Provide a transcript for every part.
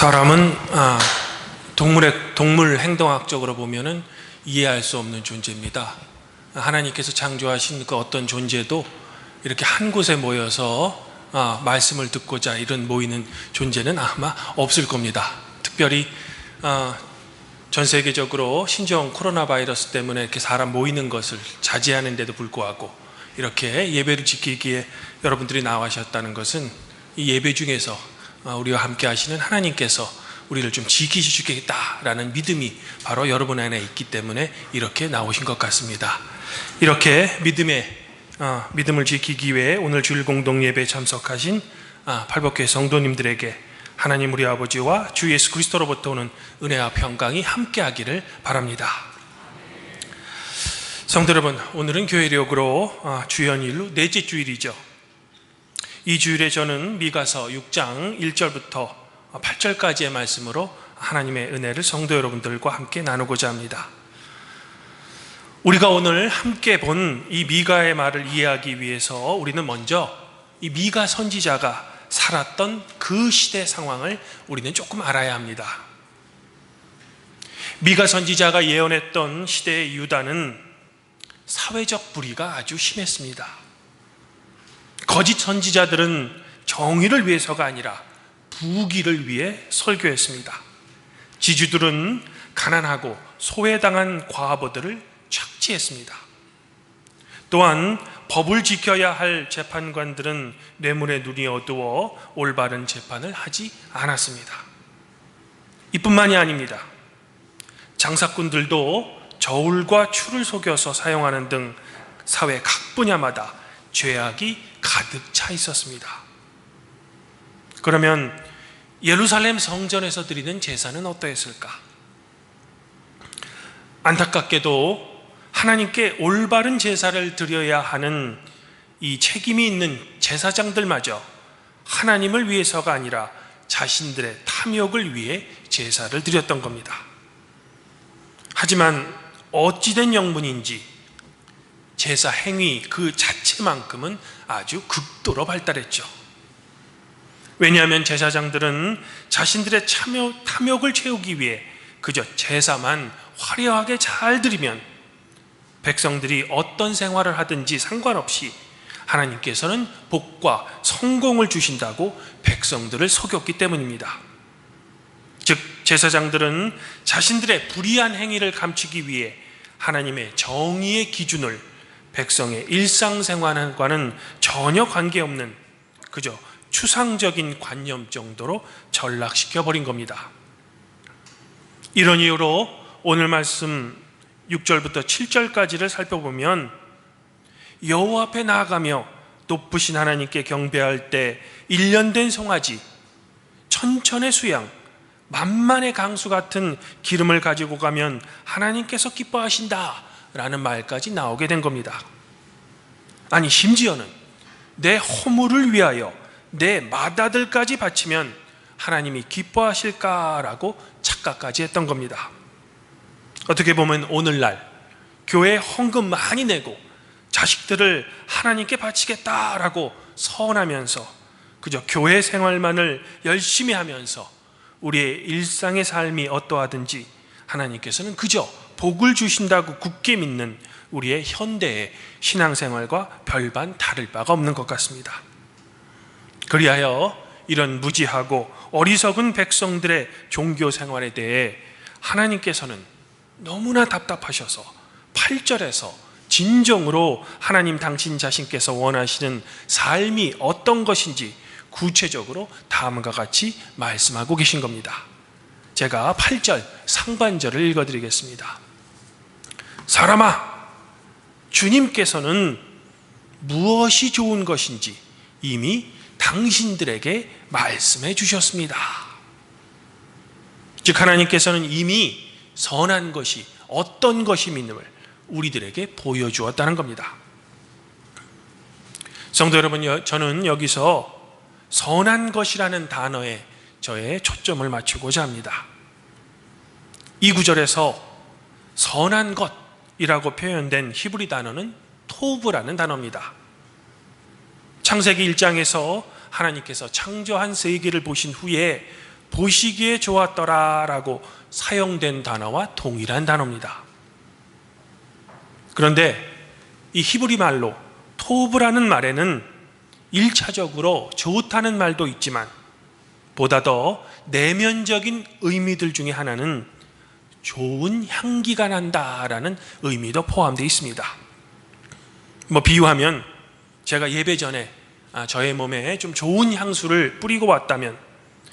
사람은 동물 행동학적으로 보면은 이해할 수 없는 존재입니다. 하나님께서 창조하신 그 어떤 존재도 이렇게 한 곳에 모여서 말씀을 듣고자 이런 모이는 존재는 아마 없을 겁니다. 특별히 전 세계적으로 신종 코로나 바이러스 때문에 이렇게 사람 모이는 것을 자제하는데도 불구하고 이렇게 예배를 지키기에 여러분들이 나와셨다는 것은 이 예배 중에서 우리와 함께 하시는 하나님께서 우리를 좀 지키시겠다라는 믿음이 바로 여러분 안에 있기 때문에 이렇게 나오신 것 같습니다. 이렇게 믿음을 지키기 위해 오늘 주일 공동 예배에 참석하신 팔복교회 성도님들에게 하나님 우리 아버지와 주 예수 그리스도로부터 오는 은혜와 평강이 함께하기를 바랍니다. 성도 여러분, 오늘은 교회력으로 주연일로 넷째 주일이죠. 이 주일에 저는 미가서 6장 1절부터 8절까지의 말씀으로 하나님의 은혜를 성도 여러분들과 함께 나누고자 합니다. 우리가 오늘 함께 본 이 미가의 말을 이해하기 위해서 우리는 먼저 이 미가 선지자가 살았던 그 시대 상황을 우리는 조금 알아야 합니다. 미가 선지자가 예언했던 시대의 유다는 사회적 불의가 아주 심했습니다. 거짓 선지자들은 정의를 위해서가 아니라 부귀를 위해 설교했습니다. 지주들은 가난하고 소외당한 과부들을 착취했습니다. 또한 법을 지켜야 할 재판관들은 뇌물의 눈이 어두워 올바른 재판을 하지 않았습니다. 이뿐만이 아닙니다. 장사꾼들도 저울과 추를 속여서 사용하는 등 사회 각 분야마다 죄악이 가득 차 있었습니다. 그러면 예루살렘 성전에서 드리는 제사는 어떠했을까? 안타깝게도 하나님께 올바른 제사를 드려야 하는 이 책임이 있는 제사장들마저 하나님을 위해서가 아니라 자신들의 탐욕을 위해 제사를 드렸던 겁니다. 하지만 어찌된 영문인지 제사 행위 그 자체만큼은 아주 극도로 발달했죠. 왜냐하면 제사장들은 자신들의 탐욕을 채우기 위해 그저 제사만 화려하게 잘 드리면 백성들이 어떤 생활을 하든지 상관없이 하나님께서는 복과 성공을 주신다고 백성들을 속였기 때문입니다. 즉 제사장들은 자신들의 불의한 행위를 감추기 위해 하나님의 정의의 기준을 백성의 일상생활과는 전혀 관계없는 그저 추상적인 관념 정도로 전락시켜버린 겁니다. 이런 이유로 오늘 말씀 6절부터 7절까지를 살펴보면 여호와 앞에 나아가며 높으신 하나님께 경배할 때 1년 된 송아지, 천천의 수양, 만만의 강수 같은 기름을 가지고 가면 하나님께서 기뻐하신다 라는 말까지 나오게 된 겁니다. 아니 심지어는 내 허물을 위하여 내 맏아들까지 바치면 하나님이 기뻐하실까라고 착각까지 했던 겁니다. 어떻게 보면 오늘날 교회에 헌금 많이 내고 자식들을 하나님께 바치겠다라고 서원하면서 그저 교회 생활만을 열심히 하면서 우리의 일상의 삶이 어떠하든지 하나님께서는 그저 복을 주신다고 굳게 믿는 우리의 현대의 신앙생활과 별반 다를 바가 없는 것 같습니다. 그리하여 이런 무지하고 어리석은 백성들의 종교 생활에 대해 하나님께서는 너무나 답답하셔서 8절에서 진정으로 하나님 당신 자신께서 원하시는 삶이 어떤 것인지 구체적으로 다음과 같이 말씀하고 계신 겁니다. 제가 8절 상반절을 읽어드리겠습니다. 사람아, 주님께서는 무엇이 좋은 것인지 이미 당신들에게 말씀해 주셨습니다. 즉 하나님께서는 이미 선한 것이 어떤 것이 있음을 우리들에게 보여주었다는 겁니다. 성도 여러분, 저는 여기서 선한 것이라는 단어에 저의 초점을 맞추고자 합니다. 이 구절에서 선한 것이라고 표현된 히브리 단어는 토브라는 단어입니다. 창세기 1장에서 하나님께서 창조한 세계를 보신 후에 보시기에 좋았더라라고 사용된 단어와 동일한 단어입니다. 그런데 이 히브리 말로 토브라는 말에는 1차적으로 좋다는 말도 있지만 보다 더 내면적인 의미들 중에 하나는 좋은 향기가 난다라는 의미도 포함되어 있습니다. 비유하면 제가 예배 전에 저의 몸에 좀 좋은 향수를 뿌리고 왔다면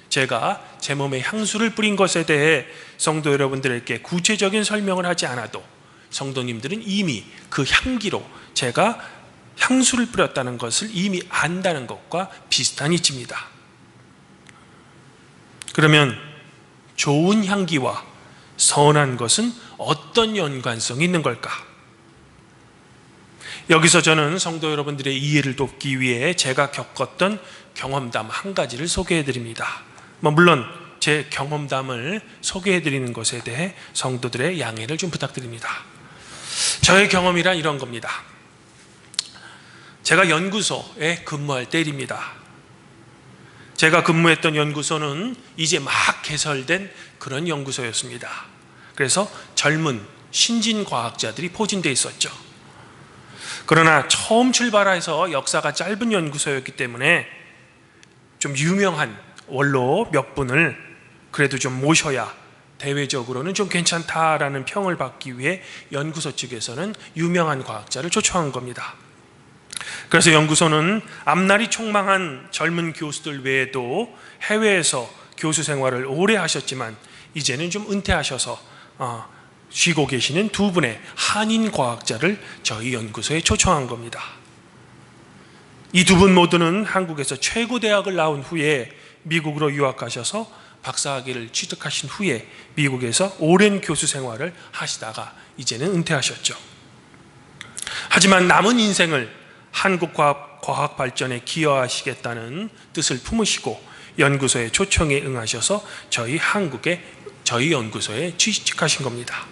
제가 제 몸에 향수를 뿌린 것에 대해 성도 여러분들에게 구체적인 설명을 하지 않아도 성도님들은 이미 그 향기로 제가 향수를 뿌렸다는 것을 이미 안다는 것과 비슷한 이치입니다. 그러면 좋은 향기와 선한 것은 어떤 연관성이 있는 걸까? 여기서 저는 성도 여러분들의 이해를 돕기 위해 제가 겪었던 경험담 한 가지를 소개해 드립니다. 물론 제 경험담을 소개해 드리는 것에 대해 성도들의 양해를 좀 부탁드립니다. 저의 경험이란 이런 겁니다. 제가 연구소에 근무할 때일입니다. 제가 근무했던 연구소는 이제 막 개설된 그런 연구소였습니다. 그래서 젊은 신진 과학자들이 포진되어 있었죠. 그러나 처음 출발해서 역사가 짧은 연구소였기 때문에 좀 유명한 원로 몇 분을 그래도 좀 모셔야 대외적으로는 좀 괜찮다라는 평을 받기 위해 연구소 측에서는 유명한 과학자를 초청한 겁니다. 그래서 연구소는 앞날이 촉망한 젊은 교수들 외에도 해외에서 교수 생활을 오래 하셨지만 이제는 좀 은퇴하셔서 쉬고 계시는 두 분의 한인 과학자를 저희 연구소에 초청한 겁니다. 이 두 분 모두는 한국에서 최고 대학을 나온 후에 미국으로 유학하셔서 박사학위를 취득하신 후에 미국에서 오랜 교수 생활을 하시다가 이제는 은퇴하셨죠. 하지만 남은 인생을 한국 과학 발전에 기여하시겠다는 뜻을 품으시고 연구소의 초청에 응하셔서 저희 연구소에 취직하신 겁니다.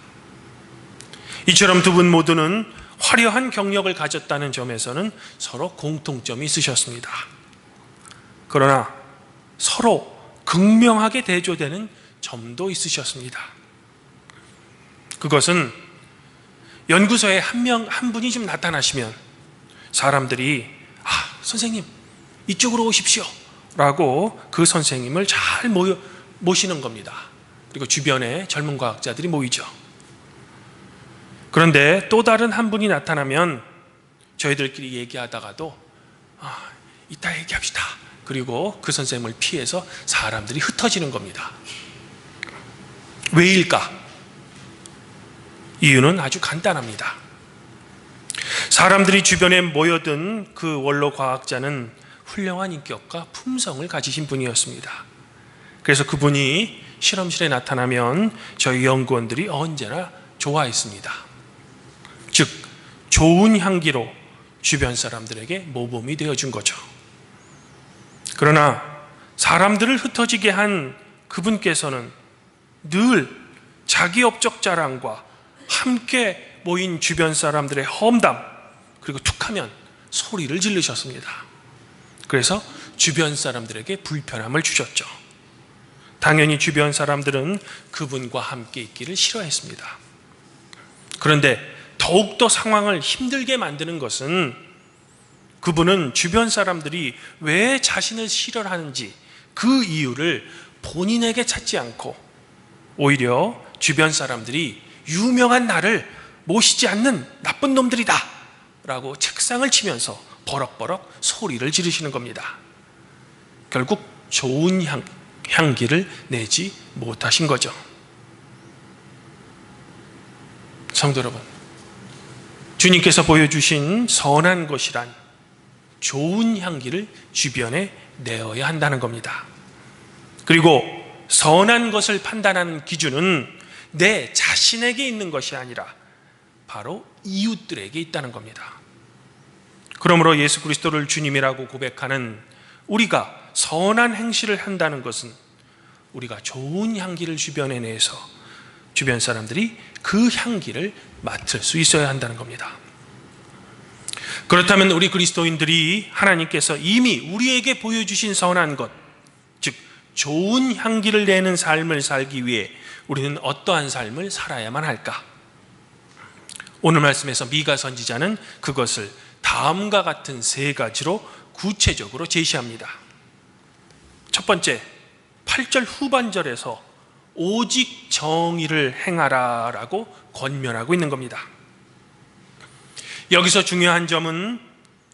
이처럼 두 분 모두는 화려한 경력을 가졌다는 점에서는 서로 공통점이 있으셨습니다. 그러나 서로 극명하게 대조되는 점도 있으셨습니다. 그것은 연구소에 한 분이 좀 나타나시면 사람들이 선생님 이쪽으로 오십시오 라고 그 선생님을 잘 모시는 겁니다. 그리고 주변에 젊은 과학자들이 모이죠. 그런데 또 다른 한 분이 나타나면 저희들끼리 얘기하다가도 이따 얘기합시다. 그리고 그 선생님을 피해서 사람들이 흩어지는 겁니다. 왜일까? 이유는 아주 간단합니다. 사람들이 주변에 모여든 그 원로 과학자는 훌륭한 인격과 품성을 가지신 분이었습니다. 그래서 그분이 실험실에 나타나면 저희 연구원들이 언제나 좋아했습니다. 즉 좋은 향기로 주변 사람들에게 모범이 되어준 거죠. 그러나 사람들을 흩어지게 한 그분께서는 늘 자기 업적 자랑과 함께 모인 주변 사람들의 험담 그리고 툭하면 소리를 지르셨습니다. 그래서 주변 사람들에게 불편함을 주셨죠. 당연히 주변 사람들은 그분과 함께 있기를 싫어했습니다. 그런데 더욱더 상황을 힘들게 만드는 것은 그분은 주변 사람들이 왜 자신을 싫어하는지 그 이유를 본인에게 찾지 않고 오히려 주변 사람들이 유명한 나를 모시지 않는 나쁜 놈들이다 라고 책상을 치면서 버럭버럭 소리를 지르시는 겁니다. 결국 좋은 향기를 내지 못하신 거죠. 성도 여러분, 주님께서 보여주신 선한 것이란 좋은 향기를 주변에 내어야 한다는 겁니다. 그리고 선한 것을 판단하는 기준은 내 자신에게 있는 것이 아니라 바로 이웃들에게 있다는 겁니다. 그러므로 예수 그리스도를 주님이라고 고백하는 우리가 선한 행실을 한다는 것은 우리가 좋은 향기를 주변에 내서 주변 사람들이 그 향기를 맡을 수 있어야 한다는 겁니다. 그렇다면 우리 그리스도인들이 하나님께서 이미 우리에게 보여주신 선한 것, 즉 좋은 향기를 내는 삶을 살기 위해 우리는 어떠한 삶을 살아야만 할까? 오늘 말씀에서 미가 선지자는 그것을 다음과 같은 세 가지로 구체적으로 제시합니다. 첫 번째, 8절 후반절에서 오직 정의를 행하라 라고 권면하고 있는 겁니다. 여기서 중요한 점은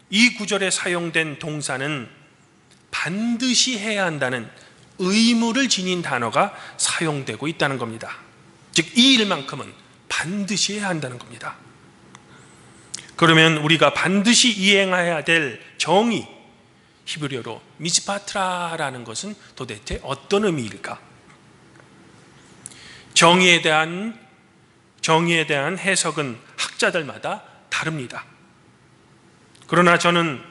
이 구절에 사용된 동사는 반드시 해야 한다는 의무를 지닌 단어가 사용되고 있다는 겁니다. 즉, 이 일만큼은 반드시 해야 한다는 겁니다. 그러면 우리가 반드시 이행해야 될 정의, 히브리어로 미스파트라라는 것은 도대체 어떤 의미일까? 정의에 대한 해석은 학자들마다 다릅니다. 그러나 저는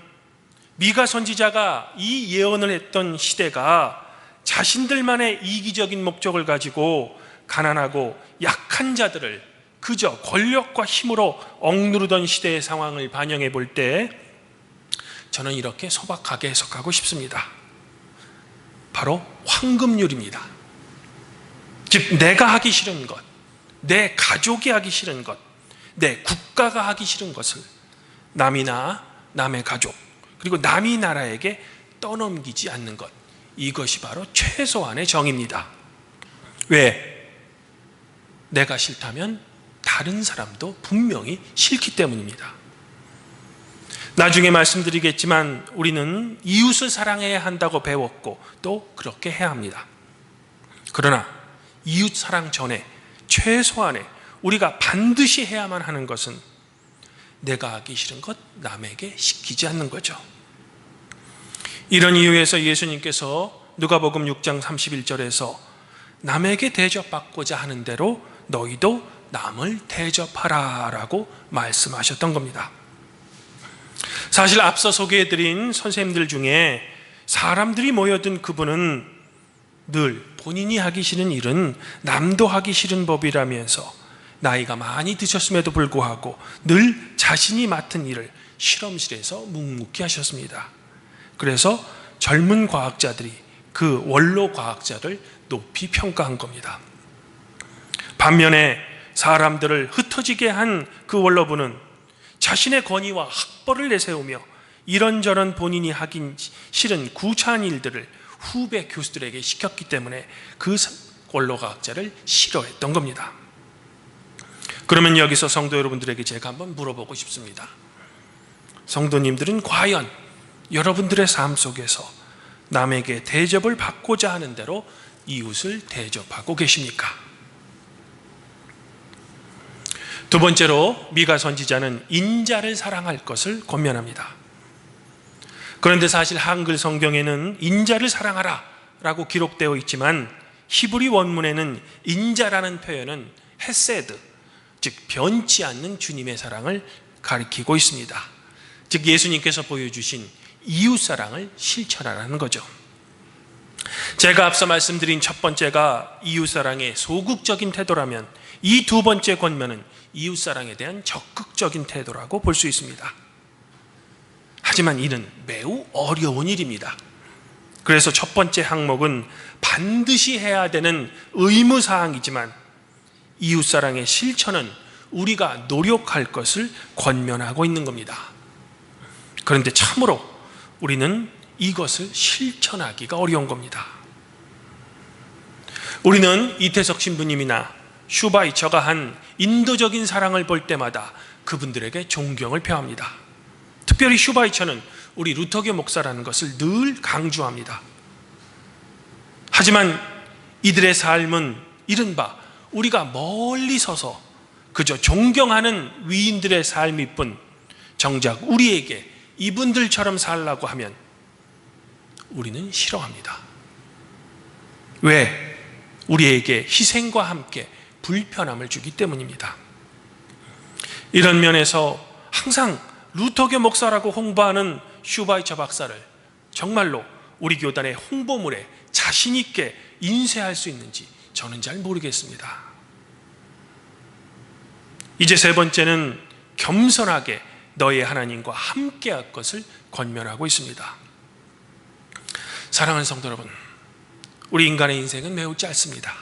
미가 선지자가 이 예언을 했던 시대가 자신들만의 이기적인 목적을 가지고 가난하고 약한 자들을 그저 권력과 힘으로 억누르던 시대의 상황을 반영해 볼 때 저는 이렇게 소박하게 해석하고 싶습니다. 바로 황금률입니다. 즉, 내가 하기 싫은 것, 내 가족이 하기 싫은 것, 내 국가가 하기 싫은 것을 남이나 남의 가족, 그리고 남이 나라에게 떠넘기지 않는 것, 이것이 바로 최소한의 정의입니다. 왜? 내가 싫다면 다른 사람도 분명히 싫기 때문입니다. 나중에 말씀드리겠지만 우리는 이웃을 사랑해야 한다고 배웠고 또 그렇게 해야 합니다. 그러나 이웃 사랑 전에 최소한의 우리가 반드시 해야만 하는 것은 내가 하기 싫은 것 남에게 시키지 않는 거죠. 이런 이유에서 예수님께서 누가복음 6장 31절에서 남에게 대접받고자 하는 대로 너희도 남을 대접하라 라고 말씀하셨던 겁니다. 사실 앞서 소개해드린 선생님들 중에 사람들이 모여든 그분은 늘 본인이 하기 싫은 일은 남도 하기 싫은 법이라면서 나이가 많이 드셨음에도 불구하고 늘 자신이 맡은 일을 실험실에서 묵묵히 하셨습니다. 그래서 젊은 과학자들이 그 원로 과학자를 높이 평가한 겁니다. 반면에 사람들을 흩어지게 한 그 원로분은 자신의 권위와 학벌을 내세우며 이런저런 본인이 하기 싫은 구차한 일들을 후배 교수들에게 시켰기 때문에 그 원로과학자를 싫어했던 겁니다. 그러면 여기서 성도 여러분들에게 제가 한번 물어보고 싶습니다. 성도님들은 과연 여러분들의 삶 속에서 남에게 대접을 받고자 하는 대로 이웃을 대접하고 계십니까? 두 번째로 미가 선지자는 인자를 사랑할 것을 권면합니다. 그런데 사실 한글 성경에는 인자를 사랑하라 라고 기록되어 있지만 히브리 원문에는 인자라는 표현은 헤세드, 즉 변치 않는 주님의 사랑을 가리키고 있습니다. 즉 예수님께서 보여주신 이웃사랑을 실천하라는 거죠. 제가 앞서 말씀드린 첫 번째가 이웃사랑의 소극적인 태도라면 이 두 번째 권면은 이웃사랑에 대한 적극적인 태도라고 볼 수 있습니다. 하지만 이는 매우 어려운 일입니다. 그래서 첫 번째 항목은 반드시 해야 되는 의무사항이지만 이웃사랑의 실천은 우리가 노력할 것을 권면하고 있는 겁니다. 그런데 참으로 우리는 이것을 실천하기가 어려운 겁니다. 우리는 이태석 신부님이나 슈바이처가 한 인도적인 사랑을 볼 때마다 그분들에게 존경을 표합니다. 특별히 슈바이처는 우리 루터교 목사라는 것을 늘 강조합니다. 하지만 이들의 삶은 이른바 우리가 멀리 서서 그저 존경하는 위인들의 삶일 뿐 정작 우리에게 이분들처럼 살라고 하면 우리는 싫어합니다. 왜? 우리에게 희생과 함께 불편함을 주기 때문입니다. 이런 면에서 항상 루터교 목사라고 홍보하는 슈바이처 박사를 정말로 우리 교단의 홍보물에 자신 있게 인쇄할 수 있는지 저는 잘 모르겠습니다. 이제 세 번째는 겸손하게 너의 하나님과 함께할 것을 권면하고 있습니다. 사랑하는 성도 여러분, 우리 인간의 인생은 매우 짧습니다.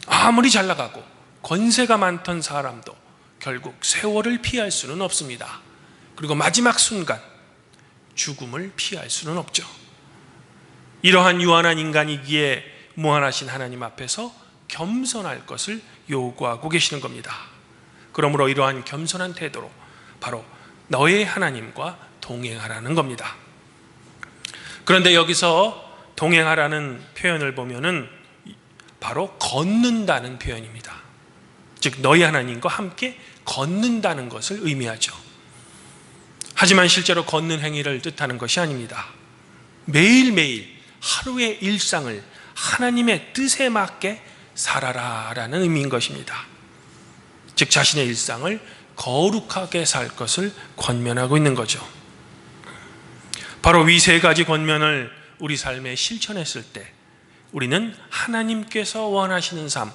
아무리 잘 나가고 권세가 많던 사람도 결국 세월을 피할 수는 없습니다. 그리고 마지막 순간 죽음을 피할 수는 없죠. 이러한 유한한 인간이기에 무한하신 하나님 앞에서 겸손할 것을 요구하고 계시는 겁니다. 그러므로 이러한 겸손한 태도로 바로 너의 하나님과 동행하라는 겁니다. 그런데 여기서 동행하라는 표현을 보면은 바로 걷는다는 표현입니다. 즉 너희 하나님과 함께 걷는다는 것을 의미하죠. 하지만 실제로 걷는 행위를 뜻하는 것이 아닙니다. 매일매일 하루의 일상을 하나님의 뜻에 맞게 살아라라는 의미인 것입니다. 즉 자신의 일상을 거룩하게 살 것을 권면하고 있는 거죠. 바로 이 세 가지 권면을 우리 삶에 실천했을 때 우리는 하나님께서 원하시는 삶,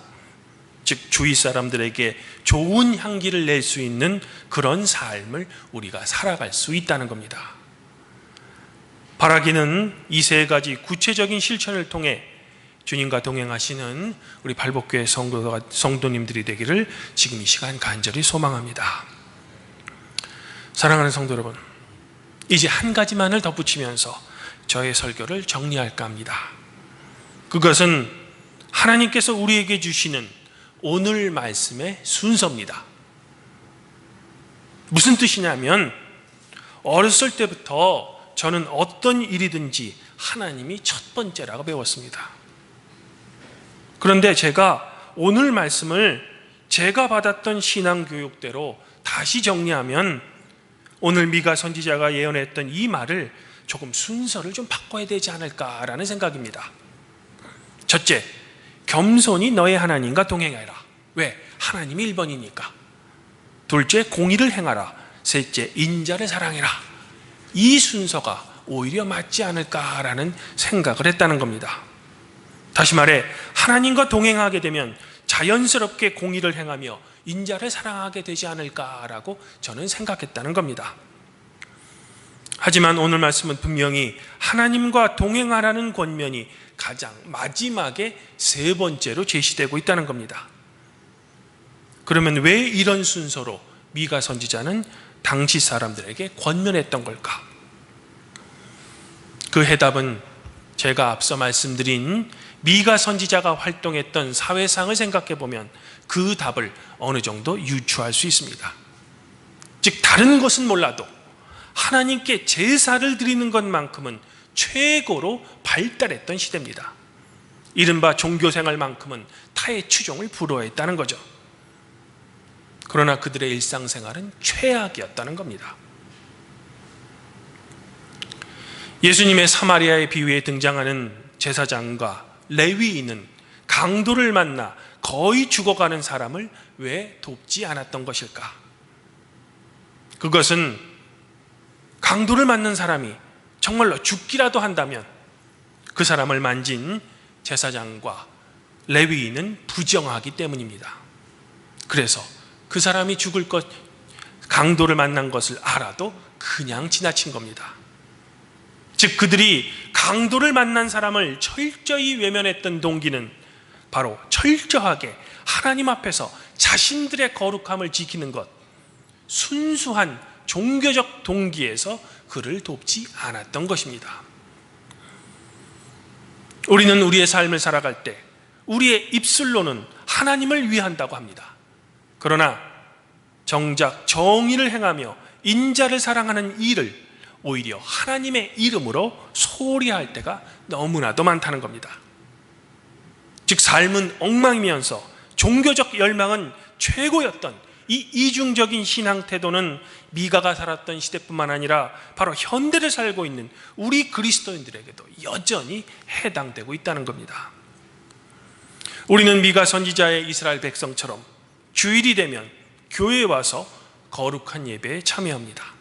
즉 주위 사람들에게 좋은 향기를 낼 수 있는 그런 삶을 우리가 살아갈 수 있다는 겁니다. 바라기는 이 세 가지 구체적인 실천을 통해 주님과 동행하시는 우리 발복교회 성도님들이 되기를 지금 이 시간 간절히 소망합니다. 사랑하는 성도 여러분, 이제 한 가지만을 덧붙이면서 저의 설교를 정리할까 합니다. 그것은 하나님께서 우리에게 주시는 오늘 말씀의 순서입니다. 무슨 뜻이냐면 어렸을 때부터 저는 어떤 일이든지 하나님이 첫 번째라고 배웠습니다. 그런데 제가 오늘 말씀을 제가 받았던 신앙교육대로 다시 정리하면 오늘 미가 선지자가 예언했던 이 말을 조금 순서를 좀 바꿔야 되지 않을까라는 생각입니다. 첫째, 겸손히 너의 하나님과 동행하라. 왜? 하나님이 1번이니까. 둘째, 공의를 행하라. 셋째, 인자를 사랑해라. 이 순서가 오히려 맞지 않을까라는 생각을 했다는 겁니다. 다시 말해 하나님과 동행하게 되면 자연스럽게 공의를 행하며 인자를 사랑하게 되지 않을까라고 저는 생각했다는 겁니다. 하지만 오늘 말씀은 분명히 하나님과 동행하라는 권면이 가장 마지막에 세 번째로 제시되고 있다는 겁니다. 그러면 왜 이런 순서로 미가 선지자는 당시 사람들에게 권면했던 걸까? 그 해답은 제가 앞서 말씀드린 미가 선지자가 활동했던 사회상을 생각해 보면 그 답을 어느 정도 유추할 수 있습니다. 즉 다른 것은 몰라도 하나님께 제사를 드리는 것만큼은 최고로 발달했던 시대입니다. 이른바 종교생활만큼은 타의 추종을 불허했다는 거죠. 그러나 그들의 일상생활은 최악이었다는 겁니다. 예수님의 사마리아의 비유에 등장하는 제사장과 레위인은 강도를 만나 거의 죽어가는 사람을 왜 돕지 않았던 것일까? 그것은 강도를 맞는 사람이 정말로 죽기라도 한다면 그 사람을 만진 제사장과 레위인은 부정하기 때문입니다. 그래서 그 사람이 죽을 것, 강도를 만난 것을 알아도 그냥 지나친 겁니다. 즉 그들이 강도를 만난 사람을 철저히 외면했던 동기는 바로 철저하게 하나님 앞에서 자신들의 거룩함을 지키는 것, 순수한 종교적 동기에서 그를 돕지 않았던 것입니다. 우리는 우리의 삶을 살아갈 때 우리의 입술로는 하나님을 위한다고 합니다. 그러나 정작 정의를 행하며 인자를 사랑하는 일을 오히려 하나님의 이름으로 소홀히 할 때가 너무나도 많다는 겁니다. 즉 삶은 엉망이면서 종교적 열망은 최고였던 이 이중적인 신앙 태도는 미가가 살았던 시대뿐만 아니라 바로 현대를 살고 있는 우리 그리스도인들에게도 여전히 해당되고 있다는 겁니다. 우리는 미가 선지자의 이스라엘 백성처럼 주일이 되면 교회에 와서 거룩한 예배에 참여합니다.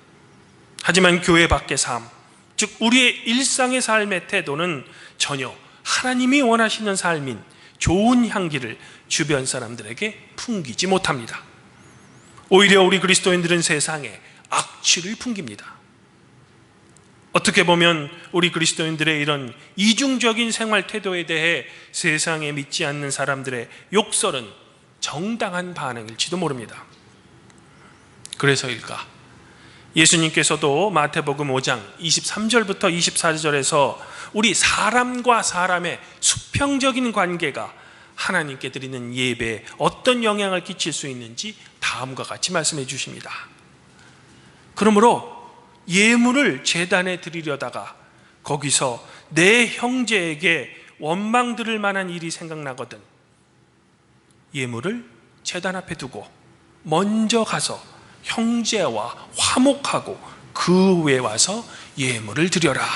하지만 교회 밖의 삶, 즉 우리의 일상의 삶의 태도는 전혀 하나님이 원하시는 삶인 좋은 향기를 주변 사람들에게 풍기지 못합니다. 오히려 우리 그리스도인들은 세상에 악취를 풍깁니다. 어떻게 보면 우리 그리스도인들의 이런 이중적인 생활 태도에 대해 세상에 믿지 않는 사람들의 욕설은 정당한 반응일지도 모릅니다. 그래서일까? 예수님께서도 마태복음 5장 23절부터 24절에서 우리 사람과 사람의 수평적인 관계가 하나님께 드리는 예배에 어떤 영향을 끼칠 수 있는지 다음과 같이 말씀해 주십니다. 그러므로 예물을 제단에 드리려다가 거기서 내 형제에게 원망 들을 만한 일이 생각나거든 예물을 제단 앞에 두고 먼저 가서 형제와 화목하고 그 후에 와서 예물을 드려라.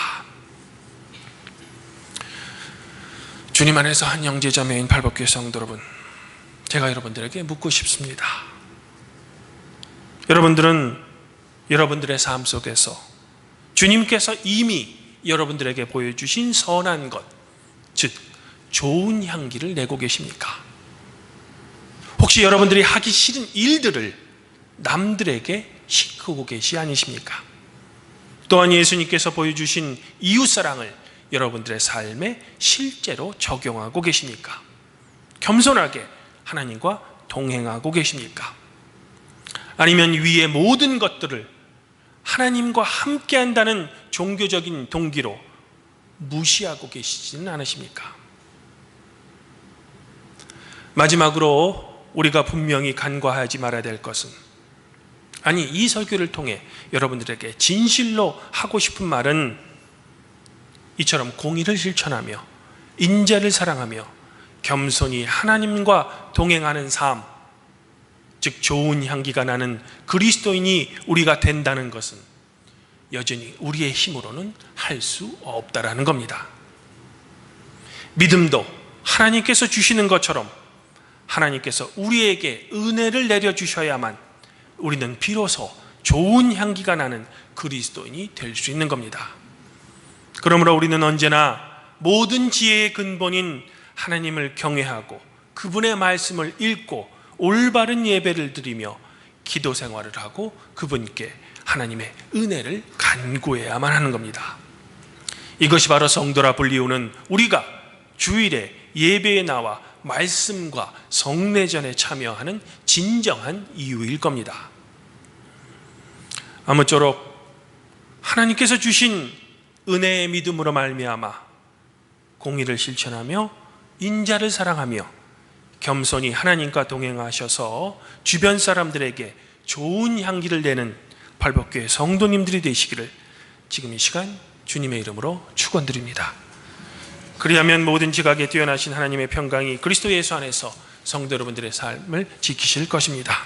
주님 안에서 한 형제자매인 팔복교회 성도 여러분, 제가 여러분들에게 묻고 싶습니다. 여러분들은 여러분들의 삶 속에서 주님께서 이미 여러분들에게 보여주신 선한 것, 즉 좋은 향기를 내고 계십니까? 혹시 여러분들이 하기 싫은 일들을 남들에게 시키고 계시 아니십니까? 또한 예수님께서 보여주신 이웃사랑을 여러분들의 삶에 실제로 적용하고 계십니까? 겸손하게 하나님과 동행하고 계십니까? 아니면 위의 모든 것들을 하나님과 함께 한다는 종교적인 동기로 무시하고 계시지는 않으십니까? 마지막으로 우리가 분명히 간과하지 말아야 될 것은, 아니 이 설교를 통해 여러분들에게 진실로 하고 싶은 말은 이처럼 공의를 실천하며 인자를 사랑하며 겸손히 하나님과 동행하는 삶, 즉 좋은 향기가 나는 그리스도인이 우리가 된다는 것은 여전히 우리의 힘으로는 할 수 없다라는 겁니다. 믿음도 하나님께서 주시는 것처럼 하나님께서 우리에게 은혜를 내려주셔야만 우리는 비로소 좋은 향기가 나는 그리스도인이 될 수 있는 겁니다. 그러므로 우리는 언제나 모든 지혜의 근본인 하나님을 경외하고 그분의 말씀을 읽고 올바른 예배를 드리며 기도 생활을 하고 그분께 하나님의 은혜를 간구해야만 하는 겁니다. 이것이 바로 성도라 불리우는 우리가 주일에 예배에 나와 말씀과 성례전에 참여하는 진정한 이유일 겁니다. 아무쪼록 하나님께서 주신 은혜의 믿음으로 말미암아 공의를 실천하며 인자를 사랑하며 겸손히 하나님과 동행하셔서 주변 사람들에게 좋은 향기를 내는 팔복교회 성도님들이 되시기를 지금 이 시간 주님의 이름으로 축원드립니다. 그리하면 모든 지각에 뛰어나신 하나님의 평강이 그리스도 예수 안에서 성도 여러분들의 삶을 지키실 것입니다.